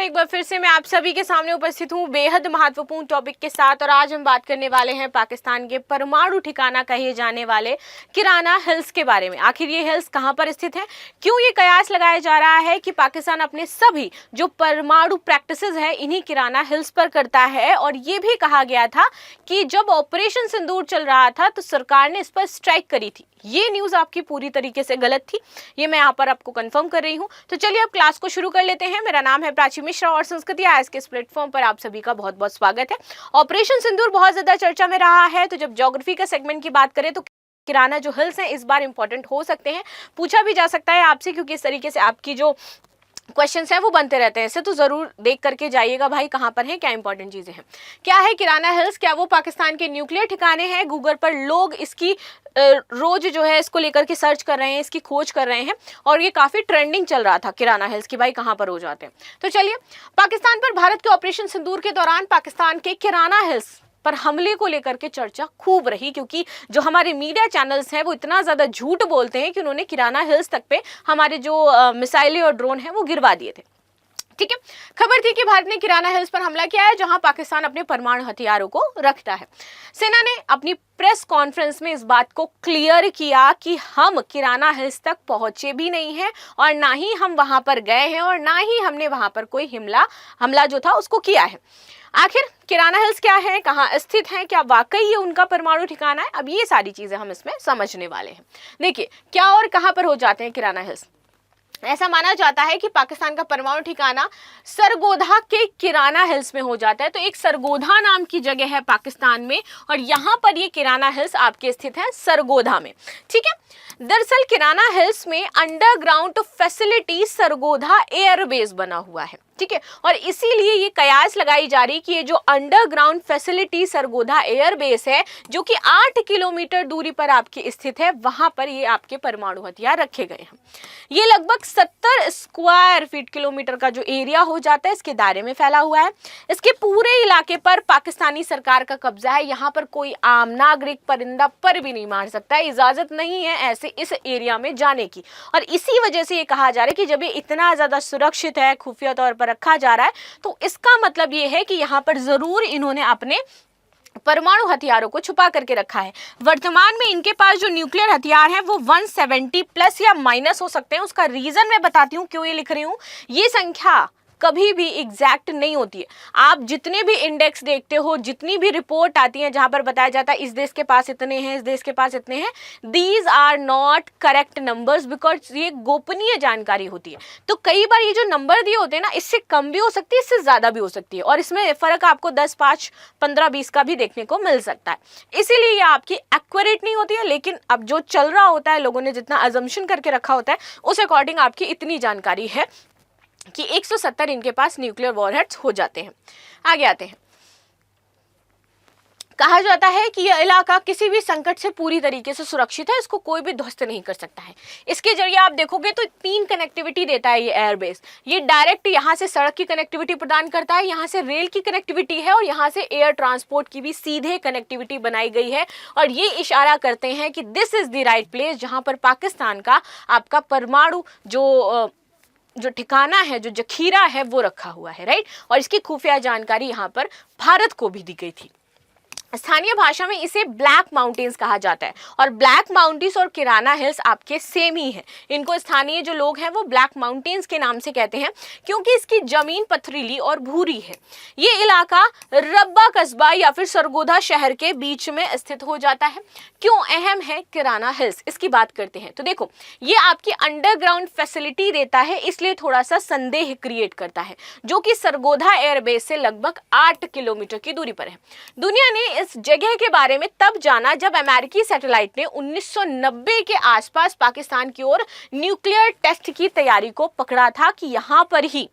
नमस्कार, एक बार फिर से मैं आप सभी के सामने उपस्थित हूँ बेहद महत्वपूर्ण टॉपिक के साथ। और आज हम बात करने वाले हैं पाकिस्तान के परमाणु ठिकाना कहे जाने वाले किराना हिल्स के बारे में। आखिर ये हिल्स कहाँ पर स्थित है, क्यों ये कयास लगाया जा रहा है कि पाकिस्तान अपने सभी जो परमाणु प्रैक्टिसेस है इन्हीं किराना हिल्स पर करता है। और ये भी कहा गया था कि जब ऑपरेशन सिंदूर चल रहा था तो सरकार ने इस पर स्ट्राइक करी थी। ये न्यूज़ आपकी पूरी तरीके से गलत थी, ये मैं यहाँ पर आपको कंफर्म कर रही हूँ। तो चलिए अब क्लास को शुरू कर लेते हैं। मेरा नाम है प्राची मिश्रा और संस्कृति आज के इस प्लेटफॉर्म पर आप सभी का बहुत बहुत स्वागत है। ऑपरेशन सिंदूर बहुत ज्यादा चर्चा में रहा है, तो जब ज्योग्राफी का सेगमेंट की बात करें तो किराना जो हिल्स हैं इस बार इंपॉर्टेंट हो सकते हैं, पूछा भी जा सकता है आपसे, क्योंकि इस तरीके से आपकी जो क्वेश्चंस हैं वो बनते रहते हैं। इसे तो जरूर देख करके जाइएगा भाई, कहाँ पर है, क्या इंपॉर्टेंट चीजें हैं। क्या है किराना हिल्स? क्या वो पाकिस्तान के न्यूक्लियर ठिकाने हैं? गूगल पर लोग इसकी रोज जो है इसको लेकर के सर्च कर रहे हैं, इसकी खोज कर रहे हैं और ये काफी ट्रेंडिंग चल रहा था किराना हिल्स की, भाई कहाँ पर हो जाते हैं। तो चलिए, पाकिस्तान पर भारत के ऑपरेशन सिंदूर के दौरान पाकिस्तान के किराना हिल्स पर हमले को लेकर के चर्चा खूब रही, क्योंकि जो हमारे मीडिया चैनल्स हैं वो इतना ज्यादा झूठ बोलते हैं कि उन्होंने किराना हिल्स तक पे हमारे जो मिसाइलें और ड्रोन हैं वो गिरवा दिए थे। ठीक है, खबर थी कि भारत ने किराना हिल्स पर हमला किया है जहां पाकिस्तान अपने परमाणु हथियारों को रखता है। सेना ने अपनी प्रेस कॉन्फ्रेंस में इस बात को क्लियर किया कि हम किराना हिल्स तक पहुंचे भी नहीं हैं और ना ही हम वहां पर गए हैं और ना ही हमने वहां पर कोई हमला जो था उसको किया है। आखिर किराना हिल्स क्या है, कहाँ स्थित है, क्या वाकई ये उनका परमाणु ठिकाना है, अब ये सारी चीजें हम इसमें समझने वाले हैं। देखिए, क्या और कहां पर हो जाते हैं किराना हिल्स। ऐसा माना जाता है कि पाकिस्तान का परमाणु ठिकाना सरगोधा के किराना हिल्स में हो जाता है। तो एक सरगोधा नाम की जगह है पाकिस्तान में और यहाँ पर ये किराना हिल्स आपके स्थित है सरगोधा में। ठीक है, दरअसल किराना हिल्स में अंडरग्राउंड फैसिलिटी सरगोधा एयरबेस बना हुआ है। ठीक है, और इसीलिए ये कयास लगाई जा रही कि ये जो अंडरग्राउंड फैसिलिटी सरगोधा एयरबेस है जो कि 8 किलोमीटर दूरी पर आपकी स्थित है, वहां पर ये आपके परमाणु हथियार रखे गए हैं। ये लगभग 70 स्क्वायर फीट किलोमीटर का जो एरिया हो जाता है इसके दायरे में फैला हुआ है। इसके पूरे इलाके पर पाकिस्तानी सरकार का कब्जा है। यहाँ पर कोई आम नागरिक परिंदा पर भी नहीं मार सकता है, इजाजत नहीं है ऐसे इस एरिया में जाने की। और इसी वजह से ये कहा जा रहा है कि जब ये इतना ज्यादा सुरक्षित है, खुफिया तौर पर रखा जा रहा है, तो इसका मतलब ये है कि यहाँ पर जरूर इन्होंने अपने परमाणु हथियारों को छुपा करके रखा है। वर्तमान में इनके पास जो न्यूक्लियर हथियार हैं वो 170 प्लस या माइनस हो सकते हैं। उसका रीजन मैं बताती हूँ क्यों ये लिख रही हूँ। ये संख्या कभी भी एग्जैक्ट नहीं होती है। आप जितने भी इंडेक्स देखते हो, जितनी भी रिपोर्ट आती है जहां पर बताया जाता है इस देश के पास इतने हैं, इस देश के पास इतने हैं, these are not correct numbers, because ये गोपनीय जानकारी होती है। तो कई बार ये जो नंबर दिए होते हैं ना, इससे कम भी हो सकती है, इससे ज्यादा भी हो सकती है, और इसमें फर्क आपको 10, 5, 15, 20 का भी देखने को मिल सकता है। इसीलिए ये आपकी एक्यूरेट नहीं होती है। लेकिन अब जो चल रहा होता है, लोगों ने जितना अजम्पशन करके रखा होता है उस अकॉर्डिंग आपकी इतनी जानकारी है कि 170 इनके पास न्यूक्लियर वॉरहेड्स हो जाते हैं। आगे आते हैं। कहा जाता है कि यह इलाका किसी भी संकट से पूरी तरीके से सुरक्षित है, इसको कोई भी ध्वस्त नहीं कर सकता है। इसके जरिए आप देखोगे तो 3 कनेक्टिविटी देता है ये एयरबेस। ये डायरेक्ट यहाँ से सड़क की कनेक्टिविटी प्रदान करता है, यहाँ से रेल की कनेक्टिविटी है और यहाँ से एयर ट्रांसपोर्ट की भी सीधे कनेक्टिविटी बनाई गई है। और ये इशारा करते हैं कि this is the right place जहाँ पर पाकिस्तान का आपका परमाणु जो ठिकाना है, जो जखीरा है वो रखा हुआ है, राइट। और इसकी खुफिया जानकारी यहाँ पर भारत को भी दी गई थी। स्थानीय भाषा में इसे ब्लैक माउंटेन्स कहा जाता है और ब्लैक माउंटेन्स और किराना हिल्स आपके सेम ही है। इनको स्थानीय जो लोग हैं वो ब्लैक माउंटेन्स के नाम से कहते हैं क्योंकि इसकी जमीन पथरीली और भूरी है। ये इलाका रब्बा कस्बा या फिर सरगोधा शहर के बीच में स्थित हो जाता है। क्यों अहम है किराना हिल्स, इसकी बात करते हैं। तो देखो, ये आपकी अंडरग्राउंड फैसिलिटी देता है, इसलिए थोड़ा सा संदेह क्रिएट करता है, जो कि सरगोधा एयरबेस से लगभग 8 किलोमीटर की दूरी पर है। दुनिया ने इस जगह के बारे में तब जाना जब अमेरिकी सैटेलाइट ने 1990 के आसपास पाकिस्तान की ओर न्यूक्लियर टेस्ट की तैयारी को पकड़ा था कि यहां पर ही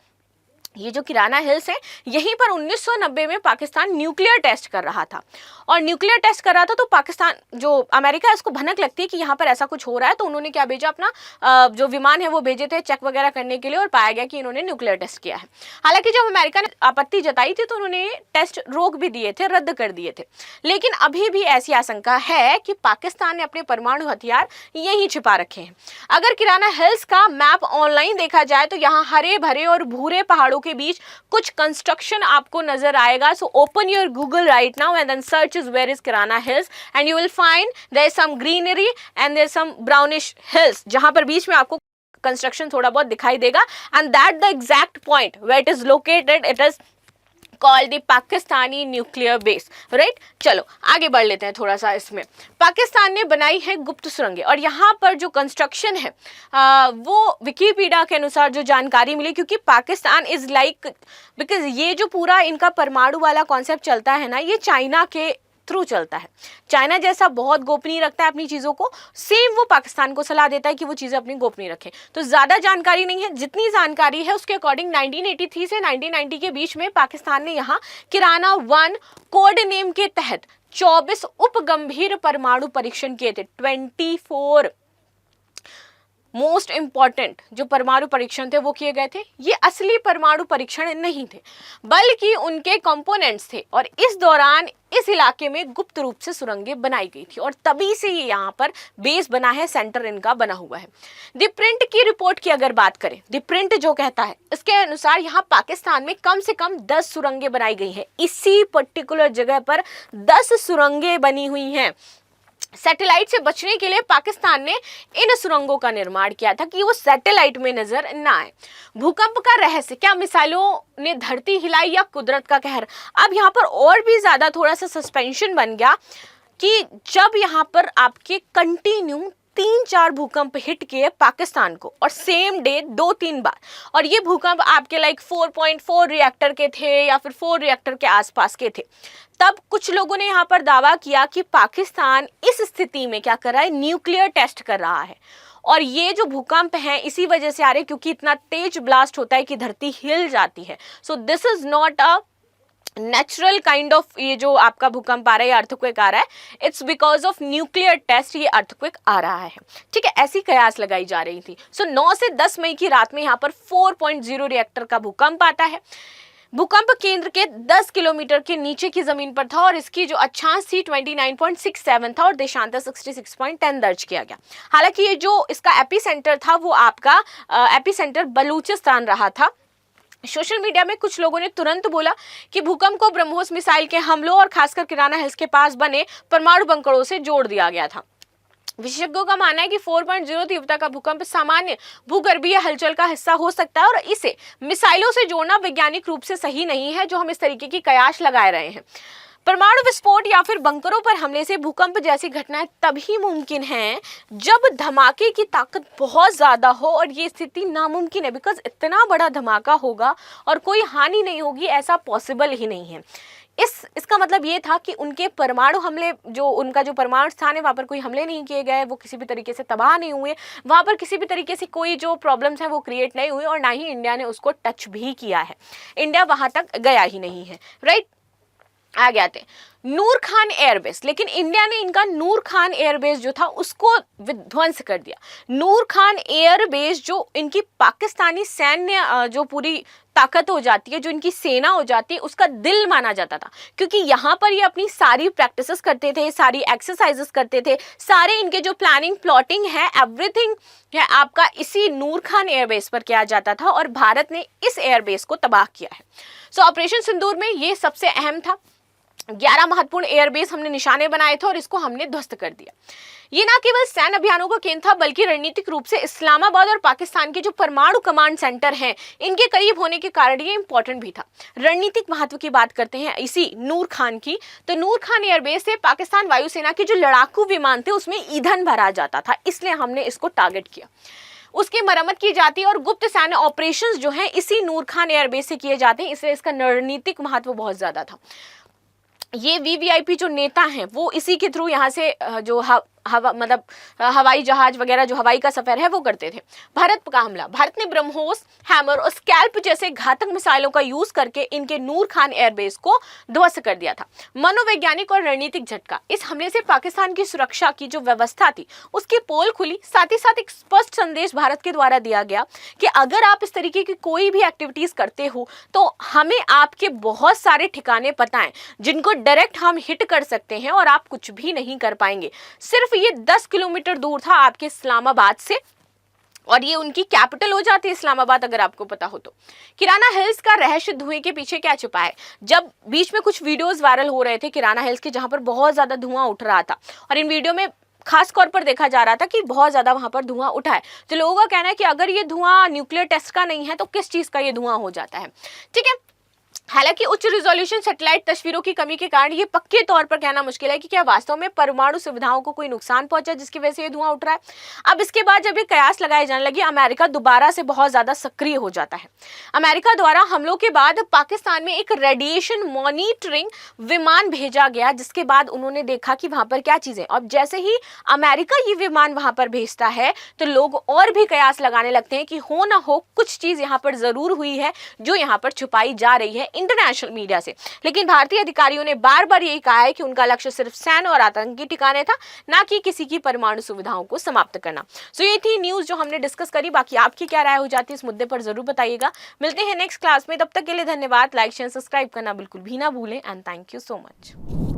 ये जो किराना हिल्स है, यहीं पर 1990 में पाकिस्तान न्यूक्लियर टेस्ट कर रहा था। और न्यूक्लियर टेस्ट कर रहा था, तो पाकिस्तान जो अमेरिका है उसको भनक लगती है कि यहाँ पर ऐसा कुछ हो रहा है, तो उन्होंने क्या भेजा, अपना जो विमान है वो भेजे थे चेक वगैरह करने के लिए, और पाया गया कि इन्होंने न्यूक्लियर टेस्ट किया है। हालांकि जब अमेरिका ने आपत्ति जताई थी तो उन्होंने टेस्ट रोक भी दिए थे, रद्द कर दिए थे, लेकिन अभी भी ऐसी आशंका है कि पाकिस्तान ने अपने परमाणु हथियार यहीं छिपा रखे हैं। अगर किराना हिल्स का मैप ऑनलाइन देखा जाए तो यहाँ हरे भरे और भूरे पहाड़ों के बीच कुछ कंस्ट्रक्शन आपको नजर आएगा। So open your Google right now and then search is where is Kirana hills and you will find there is some greenery and there is some brownish hills, जहां पर बीच में आपको कंस्ट्रक्शन थोड़ा बहुत दिखाई देगा, and that the exact point where it is located, it is called the Pakistani nuclear base, right. चलो आगे बढ़ लेते हैं थोड़ा सा। इसमें पाकिस्तान ने बनाई है गुप्त सुरंगें, और यहाँ पर जो कंस्ट्रक्शन है वो विकिपीडिया के अनुसार जो जानकारी मिली, क्योंकि पाकिस्तान इज लाइक, बिकॉज ये जो पूरा इनका परमाणु वाला कॉन्सेप्ट चलता है ना, ये चाइना के थ्रू चलता है। चाइना जैसा बहुत गोपनीय रखता है अपनी चीज़ों को, सेम वो पाकिस्तान को सलाह देता है कि वो चीज़ें अपनी गोपनीय रखें। तो ज़्यादा जानकारी नहीं है, जितनी जानकारी है उसके अकॉर्डिंग 1983 से 1990 के बीच में पाकिस्तान ने यहाँ किराना 1 कोड नेम के तहत 24 उपगंभीर परमाणु परीक्षण किए थे। 24 मोस्ट इंपॉर्टेंट जो परमाणु परीक्षण थे वो किए गए थे। ये असली परमाणु परीक्षण नहीं थे, बल्कि उनके कंपोनेंट्स थे, और इस दौरान इस इलाके में गुप्त रूप से सुरंगें बनाई गई थी, और तभी से ये यहाँ पर बेस बना है, सेंटर इनका बना हुआ है। द प्रिंट की रिपोर्ट की अगर बात करें, द प्रिंट जो कहता है इसके अनुसार यहाँ पाकिस्तान में कम से कम 10 सुरंगें बनाई गई हैं। इसी पर्टिकुलर जगह पर 10 सुरंगें बनी हुई हैं। सैटेलाइट से बचने के लिए पाकिस्तान ने इन सुरंगों का निर्माण किया था कि वो सैटेलाइट में नजर ना आए। भूकंप का रहस्य, क्या मिसाइलों ने धरती हिलाई या कुदरत का कहर? अब यहाँ पर और भी ज्यादा थोड़ा सा सस्पेंशन बन गया कि जब यहाँ पर आपके कंटिन्यू 3-4 भूकंप हिट किए पाकिस्तान को, और सेम डे 2-3 बार, और ये भूकंप आपके लाइक 4.4 रिएक्टर के थे या फिर 4 रिएक्टर के आसपास के थे। तब कुछ लोगों ने यहाँ पर दावा किया कि पाकिस्तान इस स्थिति में क्या कर रहा है, न्यूक्लियर टेस्ट कर रहा है, और ये जो भूकंप हैं इसी वजह से आ रहे, क्योंकि इतना तेज ब्लास्ट होता है कि धरती हिल जाती है। So this is not a natural kind of, ये जो आपका भूकंप आ रहा है, अर्थक्वेक आ रहा है, it's because of nuclear test ये अर्थक्वेक आ रहा है। ठीक है, ऐसी कयास लगाई जा रही थी। सो 9 से 10 मई की रात में यहाँ पर 4.0 रिएक्टर का भूकंप आता है। भूकंप केंद्र के 10 किलोमीटर के नीचे की जमीन पर था, और इसकी जो अक्षांश थी 29.67 था, और देशांतर 66.10 दर्ज किया गया। हालांकि ये जो इसका एपी सेंटर था वो आपका एपी सेंटर बलूचिस्तान रहा था। सोशल मीडिया में कुछ लोगों ने तुरंत बोला कि भूकंप को ब्रह्मोस मिसाइल के हमलों और खासकर किराना हिल्स के पास बने परमाणु बंकरों से जोड़ दिया गया था। विशेषज्ञों का मानना है कि 4.0 तीव्रता का भूकंप सामान्य भूगर्भीय हलचल का हिस्सा हो सकता है, और इसे मिसाइलों से जोड़ना वैज्ञानिक रूप से सही नहीं है, जो हम इस तरीके की कयास लगाए रहे हैं। परमाणु विस्फोट या फिर बंकरों पर हमले से भूकंप जैसी घटनाएं तभी मुमकिन हैं जब धमाके की ताकत बहुत ज्यादा हो, और ये स्थिति नामुमकिन है, बिकॉज इतना बड़ा धमाका होगा और कोई हानि नहीं होगी, ऐसा पॉसिबल ही नहीं है। इसका मतलब ये था कि उनके परमाणु हमले, जो उनका जो परमाणु स्थान है वहाँ पर कोई हमले नहीं किए गए, वो किसी भी तरीके से तबाह नहीं हुए, वहाँ पर किसी भी तरीके से कोई जो प्रॉब्लम्स है वो क्रिएट नहीं हुई, और ना ही इंडिया ने उसको टच भी किया है। इंडिया वहाँ तक गया ही नहीं है, राइट। आगे आते नूर खान एयरबेस, लेकिन इंडिया ने इनका नूर खान एयरबेस जो था उसको विध्वंस कर दिया। नूर खान एयरबेस जो इनकी पाकिस्तानी सैन्य जो पूरी ताकत हो जाती है, जो इनकी सेना हो जाती है, उसका दिल माना जाता था, क्योंकि यहाँ पर ये अपनी सारी प्रैक्टिसेस करते थे, सारी एक्सरसाइजेस करते थे, सारे इनके जो प्लानिंग प्लॉटिंग है, एवरीथिंग है आपका इसी नूर खान एयरबेस पर किया जाता था, और भारत ने इस एयरबेस को तबाह किया है। सो ऑपरेशन सिंदूर में ये सबसे अहम था। 11 महत्वपूर्ण एयरबेस हमने निशाने बनाए थे और इसको हमने ध्वस्त कर दिया। ये ना केवल सैन्य अभियानों का केंद्र था, बल्कि रणनीतिक रूप से इस्लामाबाद और पाकिस्तान के जो परमाणु कमांड सेंटर हैं इनके करीब होने के कारण ये इंपॉर्टेंट भी था। रणनीतिक महत्व की बात करते हैं इसी नूर खान की, तो नूर खान एयरबेस से पाकिस्तान वायुसेना के जो लड़ाकू विमान थे उसमें ईंधन भरा जाता था, इसलिए हमने इसको टारगेट किया। उसकी मरम्मत की जाती है, और गुप्त सैन्य ऑपरेशंस जो हैं इसी नूर खान एयरबेस से किए जाते हैं, इसलिए इसका रणनीतिक महत्व बहुत ज्यादा था। ये वीवीआईपी जो नेता हैं वो इसी के थ्रू यहाँ से जो मतलब हवाई जहाज वगैरह जो हवाई का सफर है वो करते थे। भारत का हमला, भारत ने ब्रह्मोस, हैमर और स्कैल्प जैसे घातक मिसाइलों का यूज करके इनके नूर खान एयरबेस को ध्वस्त कर दिया था। मनोवैज्ञानिक और रणनीतिक झटका, इस हमले से पाकिस्तान की सुरक्षा की जो व्यवस्था थी उसकी पोल खुली। साथ ही साथ एक स्पष्ट संदेश भारत के द्वारा दिया गया कि अगर आप इस तरीके की कोई भी एक्टिविटीज करते हो तो हमें आपके बहुत सारे ठिकाने पता है जिनको डायरेक्ट हम हिट कर सकते हैं और आप कुछ भी नहीं कर पाएंगे। सिर्फ ये 10 किलोमीटर दूर था आपके इस्लामाबाद से, और ये उनकी कैपिटल हो जाती है इस्लामाबाद, अगर आपको पता हो तो। किराना हिल्स का रहस्य धुएं के पीछे क्या छुपा है? जब बीच में कुछ वीडियोस वायरल हो रहे थे किराना हिल्स के, जहां पर बहुत ज्यादा धुआं उठ रहा था और इन वीडियो में खास तौर पर देखा जा रहा था कि बहुत ज्यादा वहां पर धुआं उठा है, तो लोगों का कहना है कि अगर ये धुआं न्यूक्लियर टेस्ट का नहीं है तो किस चीज का ये धुआं हो जाता है। ठीक है, हालांकि उच्च रिजोल्यूशन सैटेलाइट तस्वीरों की कमी के कारण ये पक्के तौर पर कहना मुश्किल है कि क्या वास्तव में परमाणु सुविधाओं को कोई नुकसान पहुंचा जिसकी वजह से ये धुआं उठ रहा है। अब इसके बाद जब ये कयास लगाए जाने लगे, अमेरिका दोबारा से बहुत ज्यादा सक्रिय हो जाता है। अमेरिका द्वारा हमलों के बाद पाकिस्तान में एक रेडिएशन मॉनिटरिंग विमान भेजा गया, जिसके बाद उन्होंने देखा कि वहां पर क्या चीजें। अब जैसे ही अमेरिका ये विमान वहां पर भेजता है तो लोग और भी कयास लगाने लगते हैं कि हो ना हो कुछ चीज यहाँ पर जरूर हुई है जो यहाँ पर छुपाई जा रही है इंटरनेशनल मीडिया से। लेकिन भारतीय अधिकारियों ने बार बार यही कहा है कि उनका लक्ष्य सिर्फ सैन्य और आतंकी ठिकाने था, ना कि किसी की परमाणु सुविधाओं को समाप्त करना। सो ये थी न्यूज जो हमने डिस्कस करी। बाकी आपकी क्या राय हो जाती है इस मुद्दे पर जरूर बताइएगा। मिलते हैं नेक्स्ट क्लास में, तब तक के लिए धन्यवाद। लाइक शेयर सब्सक्राइब करना बिल्कुल भी ना भूलें and thank you so much.